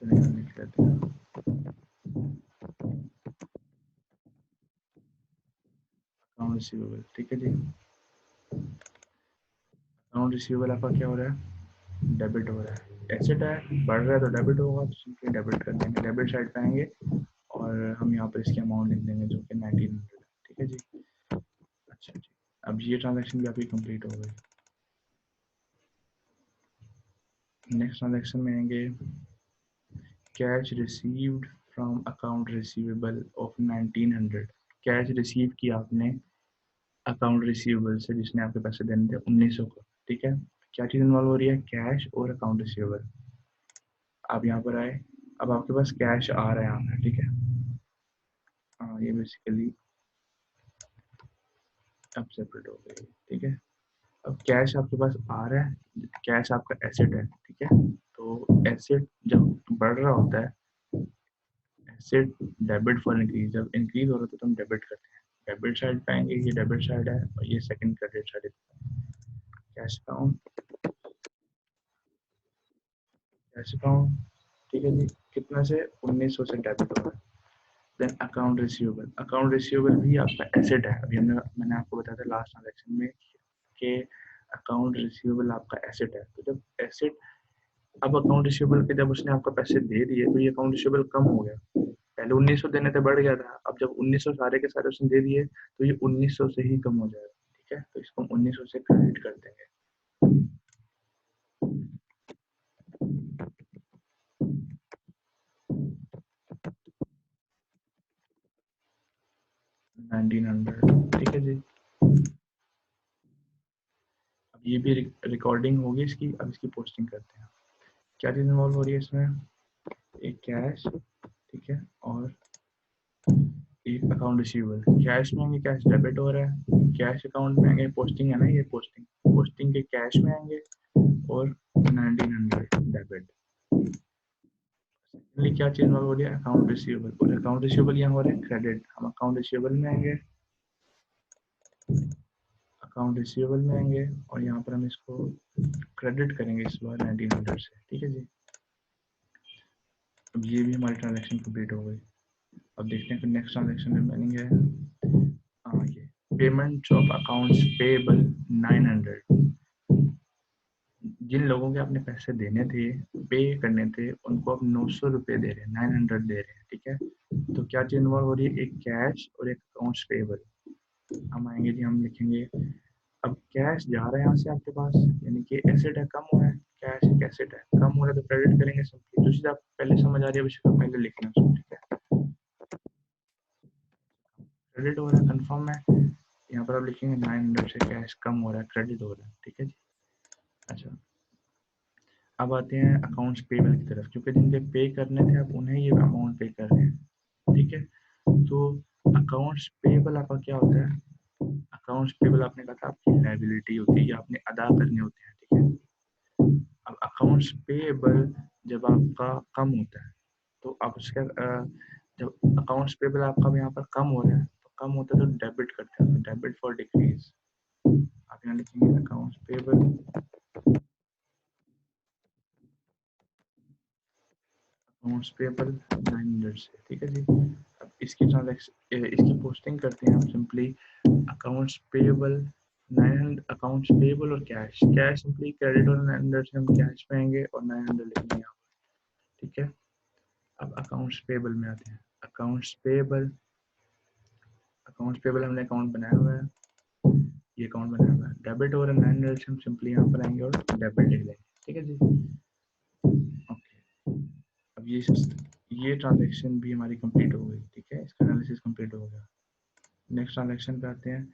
Speaker 1: चलिए हम लिख लेते हैं अकाउंट रिसीवेबल, ठीक है जी। अकाउंट रिसीवेबल आपका क्या हो रहा है, डेबिट हो रहा है, एसेट है, बढ़ रहा है तो डेबिट होगा, तो सिंपली डेबिट कर देंगे, डेबिट साइड पे आएंगे और हम यहाँ पर इसकी अमाउंट लिख देंगे जो कि 1900 है, ठीक है जी। अच्छा जी, अब ये ट्रांजैक्शन भी आपकी कंप्लीट हो गई। नेक्स्ट ट्रांजैक्शन में आएंगे, cash received from account receivable of 1900। Cash receive किया आपने अकाउंट रिसीवेबल से जिसने आपके पैसे देने थे 1900 को, ठीक है। क्या चीज़ इन्वॉल्व हो रही है, कैश और अकाउंट रिसीवेबल। आप यहाँ पर आए, अब आपके पास कैश आ रहा है यहाँ पर, ठीक है। हाँ, ये बेसिकली अब सेपरेट हो गई, ठीक है। अब कैश आपके पास आ रहा है, कैश आपका एसेट है, ठीक है। तो एसेट जब बढ़ रहा होता है, एसेट डेबिट फॉर इंक्रीज, जब इंक्रीज हो रहा है तो हम डेबिट करते हैं, डेबिट साइड पे आएंगे, ये डेबिट साइड है और ये सेकंड क्रेडिट साइड है। कैश अकाउंट, कैश अकाउंट, ठीक है जी, कितना से 1900 से डेबिट हो रहा है। Then account receivable, account receivable भी आपका एसेट है, अभी मैंने आपको बताया था लास्ट ट्रांजेक्शन में कि अकाउंट रिसीवेबल आपका एसेट है। तो जब एसेट, अब अकाउंट रिसीवेबल के जब उसने आपको पैसे दे दिए तो ये अकाउंट रिसीवेबल कम हो गया, पहले 1900 देने थे बढ़ गया था, अब जब 1900 सारे के सारे उसने दे दिए तो ये 1900 से ही कम हो जाएगा, ठीक है। तो इसको हम 1900 से क्रेडिट कर देंगे। 1900, ठीक है जी। अब ये भी रिकॉर्डिंग होगी इसकी, अब इसकी पोस्टिंग करते हैं। क्या चीज़ इन्वॉल्व हो रही है इसमें, एक कैश, ठीक है, और एक अकाउंट रिसीवेबल। कैश में आएंगे, कैश डेबिट हो रहा है, कैश अकाउंट में आएंगे, पोस्टिंग है ना, ये पोस्टिंग, पोस्टिंग के कैश में आएंगे और 1900 डेबिट। क्या चीज इन्वॉल्व हो रही है, अकाउंट रिसीवेबल, और अकाउंट रिसीवेबल यहाँ हो रहा है क्रेडिट, हम अकाउंट रिसीवेबल में आएंगे, अकाउंट रिसीवेबल में आएंगे और यहाँ पर हम इसको क्रेडिट करेंगे इस बार 1900 से, ठीक है जी। अब ये भी हमारी ट्रांजेक्शन कंप्लीट हो गई। अब देखते हैं कि नेक्स्ट ट्रांजेक्शन में बनेंगे ये पेमेंट ऑफ अकाउंट्स पेएबल 900। जिन लोगों के आपने पैसे देने थे, पे करने थे, उनको आप 900 रुपये दे रहे हैं, 900 दे रहे हैं, ठीक है। तो क्या चीज इन्वॉल्व हो रही है, एक कैश और एक अकाउंट्स पेएबल। हम आएंगे जी, हम लिखेंगे अब कैश जा रहा है यहाँ से आपके पास, यानी कि एसेट है, कम हो रहा है, कैश एक एसेट है, कम हो रहा है तो क्रेडिट करेंगे सिंपली। जो चीज आप पहले समझ आ रही है उसको पहले लिखना है, ठीक है। क्रेडिट हो रहा है कंफर्म है, यहाँ पर आप लिखेंगे 900 से कैश कम हो रहा है, क्रेडिट हो रहा है, ठीक है जी। अच्छा, अब आते हैं अकाउंट्स पेबल की तरफ, क्योंकि जिनके पे करने थे आप उन्हें ये अमाउंट पे कर रहे हैं, ठीक है। तो अकाउंट्स पेबल आपका क्या होता है? अकाउंट्स पेबल आपने कहा था आपकी लायबिलिटी होती है, या आपने अदा करने होते हैं, ठीक है। अब अकाउंट्स पेबल जब आपका कम होता है तो आप उसका जब अकाउंट्स पेबल आपका यहाँ पर कम हो रहा है तो कम होता है तो डेबिट करते हैं, डेबिट फॉर डिक्रीज। आप यहाँ लिखेंगे अकाउंट्स पेबल, अकाउंट्स पेबल 900 से, ठीक है जी। अब इसकी ट्रांजैक्शन, इसकी पोस्टिंग करते हैं हम simply accounts payable 900, accounts payable और कैश, कैश सिंपली क्रेडिट और 900 से हम कैश में आएंगे और 900 लिखेंगे यहाँ पर, ठीक है। अब अकाउंट्स पेबल में आते हैं, अकाउंट्स पेबल, अकाउंट्स पेबल हमने अकाउंट बनाया हुआ है, ये अकाउंट बनाया हुआ है, डेबिट और 900 से हम सिंपली यहाँ पर आएंगे और डेबिट लिख देंगे, ठीक है जी। ओके, अब ये ट्रांजैक्शन भी हमारी कंप्लीट हो गई, ठीक है, इसका एनालिसिस कंप्लीट हो गया। नेक्स्ट ट्रांजैक्शन पे आते हैं,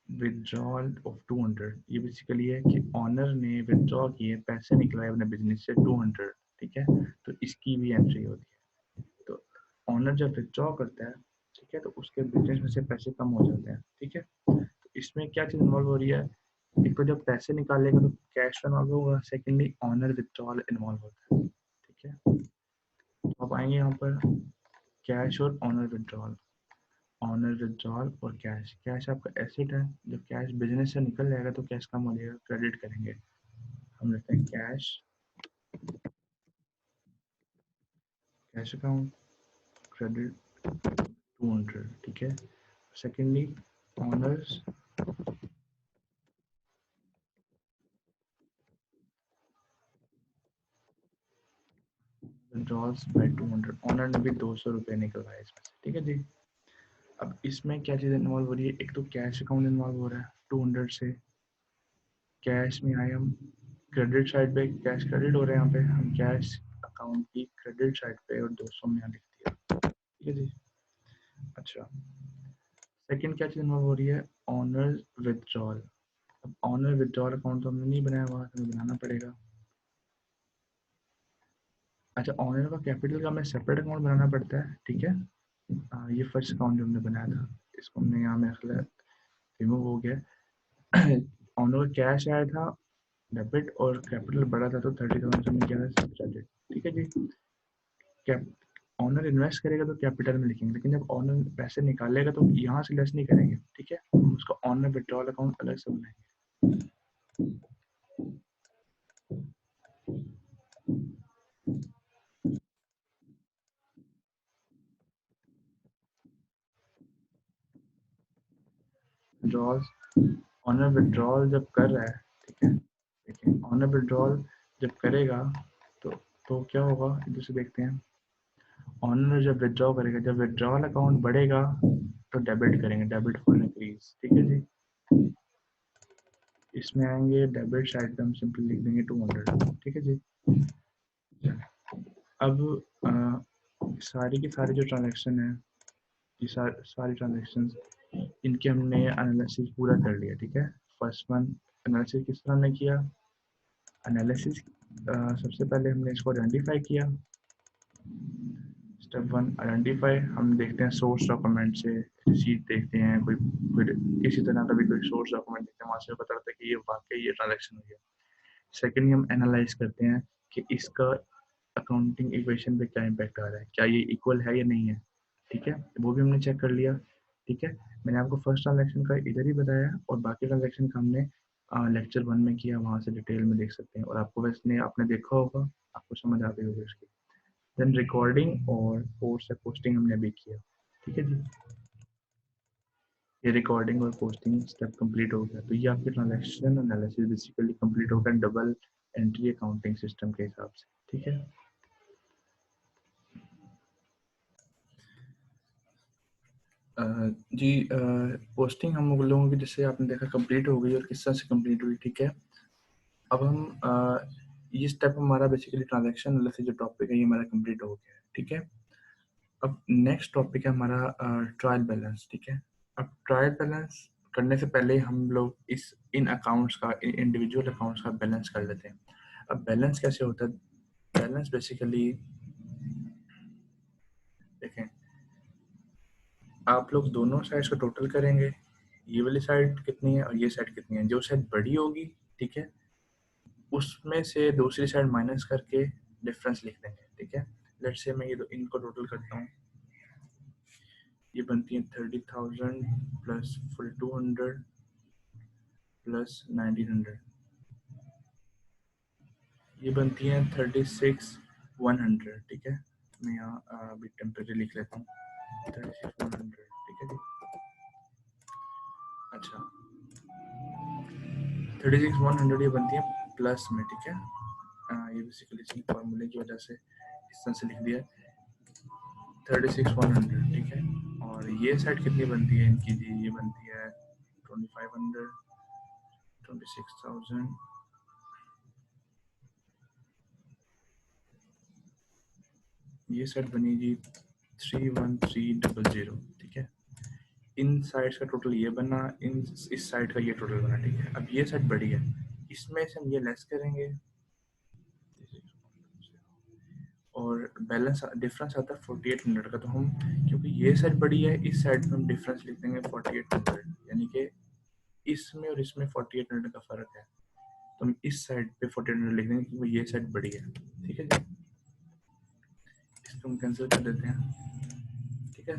Speaker 1: विदड्रॉल ऑफ 200। ये बेसिकली है कि ऑनर ने विदड्रॉ किए, पैसे निकलाए अपने बिजनेस से 200, ठीक है, तो इसकी भी एंट्री होती है। तो ऑनर जब विदड्रॉ करता है, ठीक है, तो उसके बिजनेस में से पैसे कम हो जाते हैं, ठीक है। तो इसमें क्या चीज इन्वॉल्व हो रही है? एक तो जब पैसे निकालेगा तो कैश इन्वॉल्व होगा, सेकेंडली ऑनर विदड्रॉल इन्वॉल्व होता है, ठीक है। तो आप आएंगे यहाँ पर कैश और ऑनर विदड्रॉल, ऑनर विदड्रॉल और कैश, कैश आपका एसेट है, जब कैश बिजनेस से निकल जाएगा तो कैश कम हो जाएगा, क्रेडिट करेंगे। हम लिखते हैं कैश, कैश अकाउंट, क्रेडिट 200, ठीक है। सेकेंडली ऑनर्स विदड्रॉल्स बाय 200, ऑनर ने भी 200 रुपये निकलवाए इसमें से, ठीक है जी। अब इसमें क्या चीज़ इन्वॉल्व हो रही है? एक तो कैश अकाउंट इन्वॉल्व हो रहा है 200 से, कैश में आए हम, क्रेडिट साइड पे कैश क्रेडिट हो रहे हैं, यहाँ पे हम कैश अकाउंट की क्रेडिट साइड पे और 200 में यहाँ लिख दिया, ठीक है जी। अच्छा, सेकंड क्या चीज़ इन्वॉल्व हो रही है? Owner withdrawal. अब ऑनर विदड्रॉल अकाउंट तो हमने नहीं बनाया हुआ, हमें बनाना पड़ेगा। अच्छा, ऑनर का कैपिटल का हमें सेपरेट अकाउंट बनाना पड़ता है, ठीक है। ये फर्स्ट अकाउंट जो हमने बनाया था इसको हमने यहाँ में रिमूव हो गया। ऑनर कैश आया था डेबिट और कैपिटल बड़ा था तो 30,000 से हमने किया था क्रेडिट, ठीक है जी। कैप ऑनर इन्वेस्ट करेगा तो कैपिटल में लिखेंगे, लेकिन जब ऑनर पैसे निकालेगा तो यहाँ से लेस नहीं करेंगे, ठीक है, हम उसका ऑनर विड्रॉल अकाउंट अलग से बनाएंगे। विड्रॉल, ऑनर विड्रॉल जब कर रहा है, ठीक है, देखिए ऑनर विड्रॉल जब करेगा तो क्या होगा इधर से देखते हैं। ऑनर जब विड्रॉ करेगा, जब विड्रॉल अकाउंट बढ़ेगा तो डेबिट करेंगे, डेबिट फॉर इंक्रीज, ठीक है जी। इसमें आएंगे डेबिट साइड पे हम सिंपली लिख देंगे 200, ठीक है जी। अब सारी की सारी जो ट्रांजैक्शन है, ये सारी ट्रांजैक्शन इनके हमने एनालिसिस पूरा कर लिया, ठीक है। फर्स्ट वन एनालिसिस किस तरह हमने किया? एनालिसिस सबसे पहले हमने इसको आइडेंटिफाई किया, स्टेप वन आइडेंटिफाई। हम देखते हैं सोर्स डॉक्यूमेंट से रिसीट देखते हैं, कोई फिर किसी तरह का भी कोई सोर्स डॉक्यूमेंट देखते हैं, वहाँ से पता लगता है कि ये वाकई ये ट्रांजैक्शन हुई है। सेकेंडली हम एनालाइज करते हैं कि इसका अकाउंटिंग इक्वेशन पे क्या इम्पैक्ट आ रहा है, क्या ये इक्वल है या नहीं है, ठीक है, वो भी हमने चेक कर लिया, ठीक है। मैंने आपको फर्स्ट ट्रांजैक्शन का इधर ही बताया और बाकी ट्रांजैक्शन का हमने लेक्चर 1 में किया, वहाँ से डिटेल में देख सकते हैं, और आपको वैसे आपने देखा होगा, आपको समझ आ गई होगी उसकी। देन रिकॉर्डिंग और पोस्ट पोस्टिंग हमने अभी किया, ठीक है जी। ये रिकॉर्डिंग और पोस्टिंग स्टेप कंप्लीट हो गया, तो ये आपकी ट्रांजैक्शन एनालिसिस बेसिकली कंप्लीट हो गया डबल एंट्री अकाउंटिंग सिस्टम के हिसाब से, ठीक है। जी, पोस्टिंग हम लोगों की जैसे आपने देखा कंप्लीट हो गई और किस तरह से कंप्लीट हुई, ठीक है। अब हम ये स्टेप हमारा बेसिकली ट्रांजैक्शन एनालिसिस जो टॉपिक है ये हमारा कंप्लीट हो गया है, ठीक है। अब नेक्स्ट टॉपिक है हमारा ट्रायल बैलेंस, ठीक है। अब ट्रायल बैलेंस करने से पहले हम लोग इन अकाउंट्स का, इंडिविजुअल अकाउंट्स का बैलेंस कर लेते हैं। अब बैलेंस कैसे होता है? बैलेंस बेसिकली देखें, आप लोग दोनों साइड्स को टोटल करेंगे, ये वाली साइड कितनी है और ये साइड कितनी है। जो साइड बड़ी होगी, ठीक है, उसमें से दूसरी साइड माइनस करके डिफरेंस लिख देंगे, ठीक है। लेट्स से मैं ये इनको टोटल करता हूँ, ये बनती है 30,000 प्लस 4200 प्लस 1900, ये बनती है 36,100, ठीक है। मैं यहाँ अभी टेम्परेचर लिख लेता हूँ, 36,100, ठीक है जी। अच्छा, 36,100 ये बनती है प्लस में, ठीक है। ये बेसिकली इसी फॉर्मूले की वजह से इस तरह से लिख दिया 36,100, ठीक है। और ये साइड कितनी बनती है इनकी जी? ये बनती है 2500, 26,000, ये साइड बनी जी 31300, ठीक है। इन साइड्स का टोटल ये बना, इस साइड का ये टोटल बना, ठीक है। अब ये साइड बड़ी है, इसमें से हम ये लेस करेंगे और बैलेंस डिफरेंस आता है 4800 का। तो हम, क्योंकि ये साइड बड़ी है, इस साइड में हम डिफरेंस लिख देंगे 4800, यानी कि इसमें और इसमें 4800 का फर्क है, तो हम इस साइड पे 4800 लिख देंगे क्योंकि ये साइड बड़ी है, ठीक है जी। इसको हम कैंसिल कर देते हैं, ठीक है।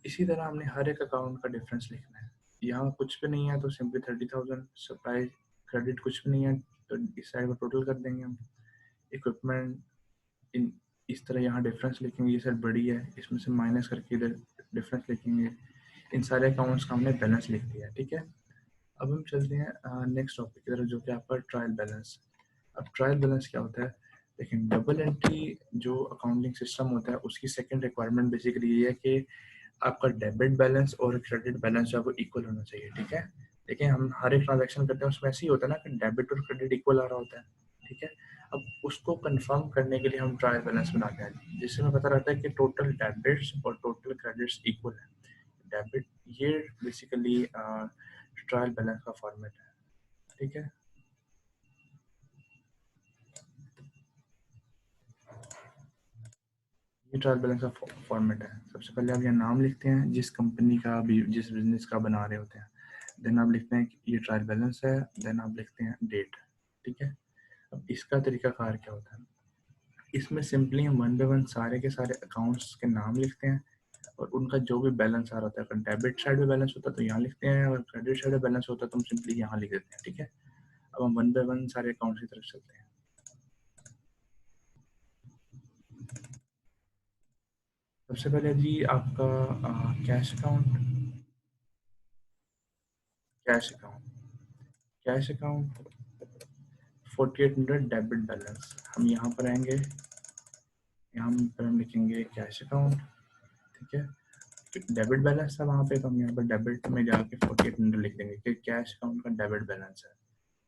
Speaker 1: इसी तरह हमने हर एक अकाउंट का डिफरेंस लिखना है। यहाँ कुछ भी नहीं है तो सिंपली 30,000 सप्लाई क्रेडिट कुछ भी नहीं है तो इस साइड को टोटल कर देंगे हम। इक्विपमेंट इन इस तरह यहाँ डिफरेंस लिखेंगे, ये साइड बड़ी है, इसमें से माइनस करके इधर डिफरेंस लिखेंगे। इन सारे अकाउंट्स का हमने बैलेंस लिख दिया, ठीक है। अब हम चलते हैं नेक्स्ट टॉपिक की तरफ, जो कि आपका ट्रायल बैलेंस। अब ट्रायल बैलेंस क्या होता है? लेकिन डबल एंट्री जो अकाउंटिंग सिस्टम होता है उसकी सेकंड रिक्वायरमेंट बेसिकली ये है कि आपका डेबिट बैलेंस और क्रेडिट बैलेंस जो है वो इक्वल होना चाहिए, ठीक है। देखिए, हम हर एक ट्रांजैक्शन करते हैं उसमें ऐसे ही होता है ना कि डेबिट और क्रेडिट इक्वल आ रहा होता है, ठीक है। अब उसको कंफर्म करने के लिए हम ट्रायल बैलेंस बनाते हैं, जिससे हमें पता रहता है कि टोटल डेबिट्स और टोटल क्रेडिट्स इक्वल है। डेबिट, ये बेसिकली ट्रायल बैलेंस का फॉर्मेट है, ठीक है। ये ट्रायल बैलेंस का फॉर्मेट है। सबसे पहले आप यहाँ नाम लिखते हैं जिस कंपनी का भी, जिस बिजनेस का बना रहे होते हैं। देन आप लिखते हैं कि ये ट्रायल बैलेंस है, देन आप लिखते हैं डेट, ठीक है। अब इसका तरीकाकार क्या होता है? इसमें सिंपली हम वन बाय वन सारे के सारे अकाउंट्स के नाम लिखते हैं और उनका जो भी बैलेंस आ रहा होता है, अगर डेबिट साइड में बैलेंस होता है तो यहाँ लिखते हैं, अगर क्रेडिट साइड में बैलेंस होता है तो हम सिंपली यहाँ लिख देते हैं, ठीक है। अब हम वन बाय वन सारे अकाउंट्स की तरफ चलते हैं। सबसे पहले जी आपका cash account, cash account, cash account 4800 debit balance. हम यहाँ पर आएंगे, यहाँ पर हम लिखेंगे कैश अकाउंट, ठीक है। डेबिट बैलेंस था वहाँ पे, तो हम यहाँ पर डेबिट में जाके 4800 लिख देंगे कि कैश अकाउंट का डेबिट बैलेंस है,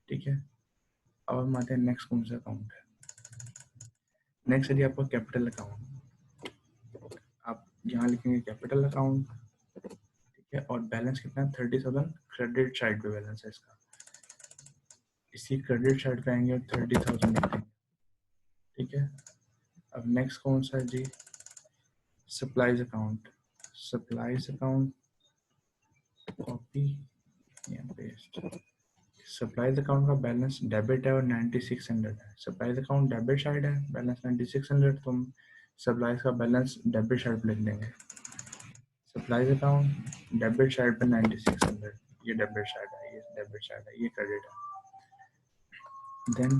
Speaker 1: ठीक है। अब हम आते हैं नेक्स्ट कौन सा अकाउंट है। नेक्स्ट है जी आपका कैपिटल अकाउंट। आप यहाँ लिखेंगे कैपिटल अकाउंट, ठीक है। और बैलेंस कितना है? 30,000 क्रेडिट साइड पे बैलेंस है इसका। इसी क्रेडिट साइड पे आएंगे और 30,000 लिख देंगे, ठीक है। अब नेक्स्ट कौन सा है जी? Supplies account. Supplies account, copy या पेस्ट। सप्लाईज अकाउंट का बैलेंस डेबिट है और 9600 है। सप्लाईज अकाउंट डेबिट साइड है, बैलेंस 9600, तो हम सप्लाईज का बैलेंस डेबिट साइड पर लिख देंगे। सप्लाईज अकाउंट डेबिट साइड पर 9600, ये डेबिट साइड है, ये डेबिट साइड है, ये क्रेडिट है। Then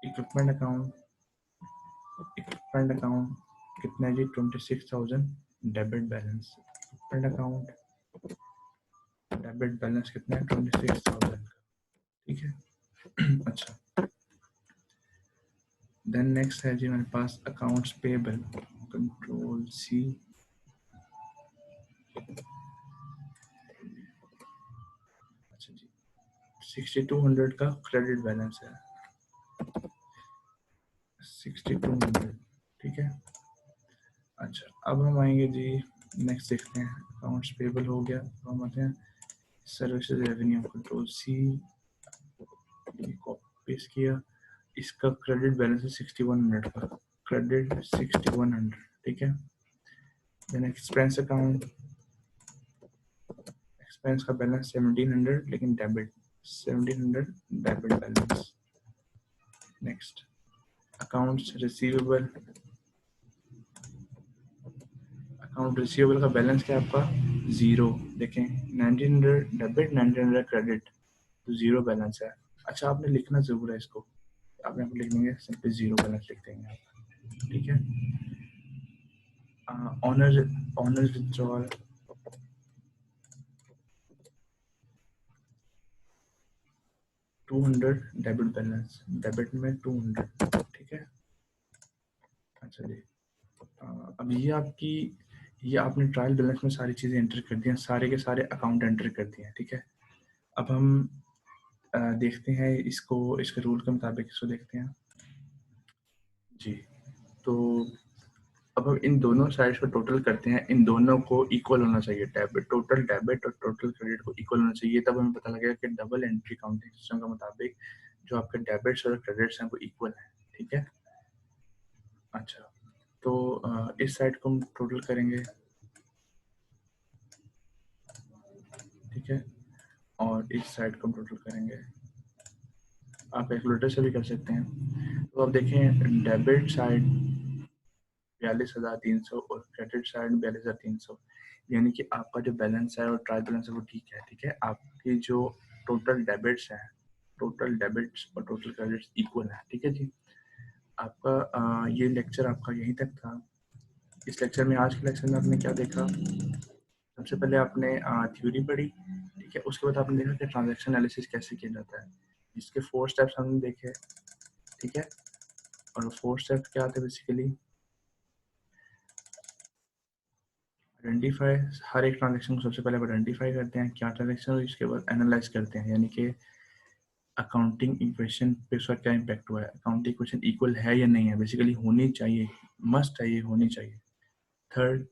Speaker 1: equipment account, equipment account कितना है जी? 26,000 debit balance. Equipment account debit balance कितना है? 26,000 का, ठीक है। अच्छा, देन नेक्स्ट है जी हमारे पास अकाउंट्स पेबल। कंट्रोल सी, अच्छा जी, 6200 का क्रेडिट बैलेंस है। 6200, ठीक है। अच्छा, अब हम आएंगे जी, नेक्स्ट देखते हैं, अकाउंट्स पेबल हो गया। अब हम आते हैं services revenue, control C, copy paste किया। इसका क्रेडिट बैलेंस है 6100 का, क्रेडिट 6100, ठीक है। देन एक्सपेंस अकाउंट, एक्सपेंस का बैलेंस 1700, लेकिन debit 1700 debit balance. Next accounts receivable, account receivable का बैलेंस क्या है आपका, जीरो। देखें 1900 डेबिट 1900 क्रेडिट, तो जीरो बैलेंस है। अच्छा, आपने लिखना जरूर है इसको, आपने आपको लिख देंगे सिंपली जीरो बैलेंस लिख देंगे आप, ठीक है। Owner owner withdrawal, 200 debit balance, debit में 200, ठीक है। अच्छा जी, अब ये आपकी, ये आपने ट्रायल बैलेंस में सारी चीज़ें एंटर कर दी हैं, सारे के सारे अकाउंट एंटर कर दिए हैं, ठीक है। अब हम देखते हैं इसको, इसके रूल के मुताबिक इसको देखते हैं जी। तो अब हम इन दोनों साइड्स को टोटल करते हैं, इन दोनों को इक्वल होना चाहिए, डेबिट टोटल डेबिट और टोटल क्रेडिट को इक्वल होना चाहिए, तब हमें पता लगेगा कि डबल एंट्री काउंटिंग सिस्टम के मुताबिक जो आपके डेबिट्स और क्रेडिट्स हैं वो इक्वल हैं, ठीक है। अच्छा, तो इस साइड को हम टोटल करेंगे, ठीक है, और इस साइड को हम टोटल करेंगे। आप कैलकुलेटर से भी कर सकते हैं। तो अब देखें, डेबिट साइड 42,300 और क्रेडिट साइड 42,300, यानी कि आपका जो बैलेंस है और ट्रायल बैलेंस है वो ठीक है, ठीक है। आपकी जो टोटल डेबिट्स हैं, टोटल डेबिट्स और टोटल क्रेडिट्स इक्वल है, ठीक है जी। आपका ये लेक्चर आपका यहीं तक था। इस लेक्चर में, आज के लेक्चर में आपने क्या देखा, सबसे पहले आपने थ्योरी पढ़ी, ठीक है। उसके बाद आपने देखा कि ट्रांजैक्शन एनालिसिस कैसे किया जाता है, इसके 4 स्टेप्स हमने देखे, ठीक है। और 4 स्टेप्स क्या थे बेसिकली, आइडेंटिफाई, हर एक ट्रांजैक्शन को सबसे पहले आइडेंटिफाई करते हैं क्या ट्रांजैक्शन है, इसके बाद एनालाइज करते हैं, यानी कि अकाउंटिंग इक्वेशन पे उसका क्या इम्पैक्ट हुआ है, अकाउंटिंग इक्वेशन इक्वल है या नहीं है, बेसिकली होनी चाहिए, मस्ट है, ये होनी चाहिए। थर्ड,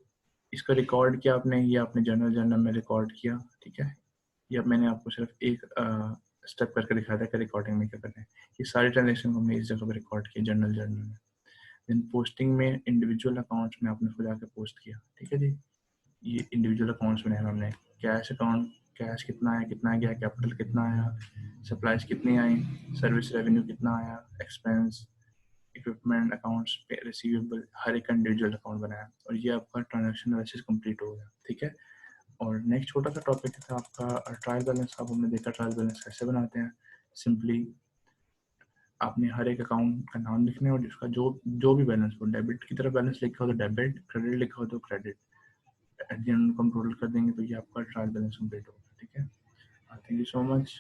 Speaker 1: इसका रिकॉर्ड किया आपने, ये आपने जर्नल में रिकॉर्ड किया, ठीक है। ये अब मैंने आपको सिर्फ एक स्टेप करके दिखाया था कि रिकॉर्डिंग में क्या करना है। ये सारे ट्रांजेक्शन को हमने इस जगह पर रिकॉर्ड किया, जर्नल में। देन पोस्टिंग में इंडिविजुअल अकाउंट्स में आपने खुद आके पोस्ट किया, ठीक है जी। ये इंडिविजुअल अकाउंट्स बनाए हमने, कैश अकाउंट, कैश कितना आया, कितना गया, कैपिटल कितना आया, सप्लाईज कितनी आई, सर्विस रेवेन्यू कितना आया, एक्सपेंस, इक्विपमेंट अकाउंट्स पे रिसीवेबल, हर एक इंडिविजुअल अकाउंट बनाया, और ये आपका ट्रांजैक्शन एनालिसिस कंप्लीट हो गया, ठीक है। और नेक्स्ट छोटा सा टॉपिक था आपका ट्रायल बैलेंस। अब हमने देखा ट्रायल बैलेंस कैसे बनाते हैं। सिंपली आपने हर एक अकाउंट का नाम लिखना है और जिसका जो जो भी बैलेंस हो, डेबिट की तरफ बैलेंस लिखा हो तो डेबिट, क्रेडिट लिखा हो तो क्रेडिट, एट द एंड उनको हम टोटल कर देंगे, तो ये आपका ट्रायल बैलेंस कंप्लीट होगा, ठीक है। Thank you so much.